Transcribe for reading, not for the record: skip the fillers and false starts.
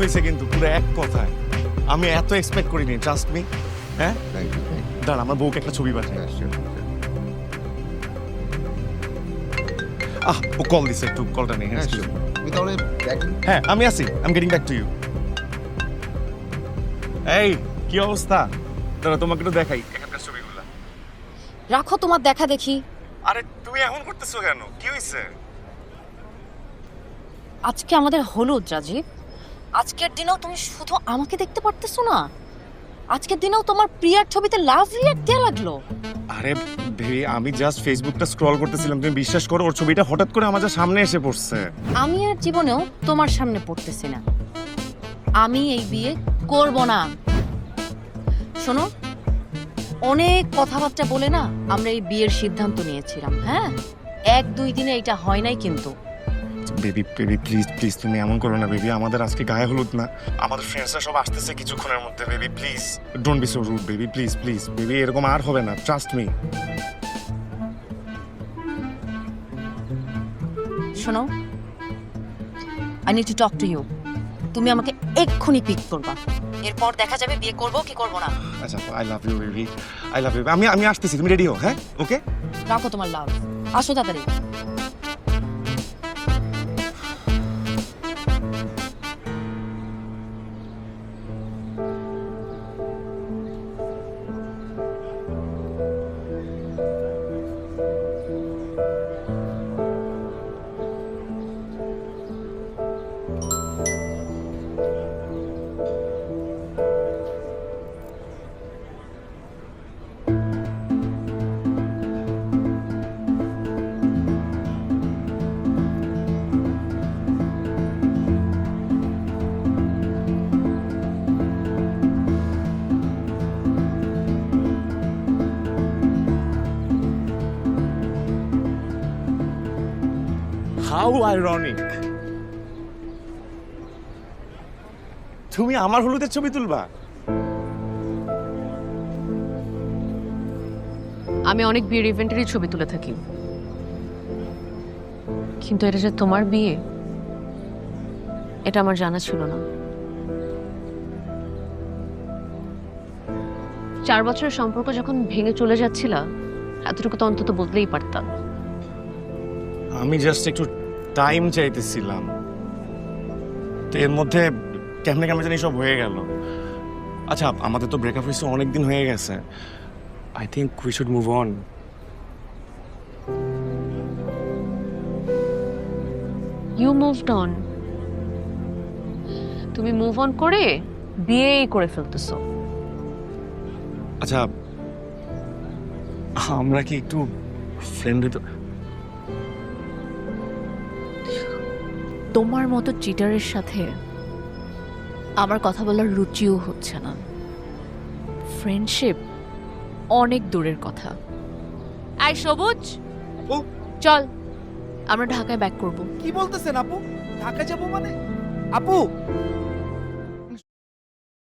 হয়েছে কিন্তু পুরো এক কথায়। আমি এত এক্সপেক্ট করিনি, ট্রাস্ট মি। হ্যাঁ থ্যাংক ইউ। দাঁড়া, আমার বউকে একটা ছবি পাঠাই। ও কল দিছে, একটু কলটা নেই। হ্যাঁ তুমি তাহলে হ্যাঁ আমি আছি, I am getting back to you. এই কি অবস্থা? দাঁড়া তোমাকে একটু দেখাই এখানকার ছবিগুলো। রাখো তোমার দেখা দেখি। আরে তুমি এখন করতেছো কেন? কি হয়েছে? আজকে আমাদের হলুদ রাজীব। আজকের দিনেও তুমি শুধু আমাকে দেখতে পারতেছো না, আজকের দিনেও তোমার প্রিয়ার ছবিতে লাভ রিয়াক্ট দেয়া লাগলো। আরে বেবি, আমি জাস্ট ফেসবুকটা স্ক্রল করতেছিলাম, তুমি বিশ্বাস করো ওর ছবিটা হঠাৎ করে আমার সামনে এসে পড়ছে। আমি আর জীবনেও তোমার সামনে পড়তেছি না। আমি এই বিয়ে করব না। শোনো, অনেক কথাবার্তা বলে না আমরা এই বিয়ের সিদ্ধান্ত নিয়েছিলাম। হ্যাঁ, 1-2 দিনে এটা হয় নাই কিন্তু। বেবি বেবি প্লিজ প্লিজ তুমি এমন করো না বেবি, আমাদের আজকে গায়ে হলুদ না, আমাদের ফ্রেন্ডসরা সব আসতেছে কিছুক্ষণের মধ্যে। Baby please don't be so rude baby, please please baby, এরকম আর হবে না, ট্রাস্ট মি। শোনো, I need to talk to you. তুমি আমাকে এক্ষুনি পিক করবা, এরপর দেখা যাবে বিয়ে করব কি করব না। আচ্ছা I love you baby, I love you. আমি আসতেছি, তুমি রেডি হও। হ্যাঁ ওকে, রাখো তোমার লাভ, আসো তাড়াতাড়ি। হাউ আইরনিক, তুমি আমার হলুদের ছবি তুলবা? আমি অনেক বিয়ের ইভেন্টেরই ছবি তুলে থাকি, কিন্তু এটা যে তোমার বিয়ে এটা আমার জানা ছিল না। 4 বছরের সম্পর্ক যখন ভেঙে চলে যাচ্ছিল, এতটুকু তো অন্তত বদলেই পারতাম। আমি জাস্ট একটু টাইম চাইতেছিলাম, তো এর মধ্যে কেমনে কেমনে জানি সব হয়ে গেল। আচ্ছা আমাদের তো ব্রেকআপ হয়েছে অনেকদিন হয়ে গেছে, I think we should move on. You moved on? তুমি মুভ অন করে বিয়েই করে ফেলতেছো। আচ্ছা আমরা কি একটু ফ্রেন্ড হতে? তোমার মতো চিটারের সাথে আমার কথা বলার রুচিও হচ্ছে না। ফ্রেন্ডশিপ অনেক দূরের কথা। আয় সবুজ, আপু চল আমরা ঢাকায় ব্যাক করব। কি বলতেছেন আপু? ঢাকা যাবো মানে? আপু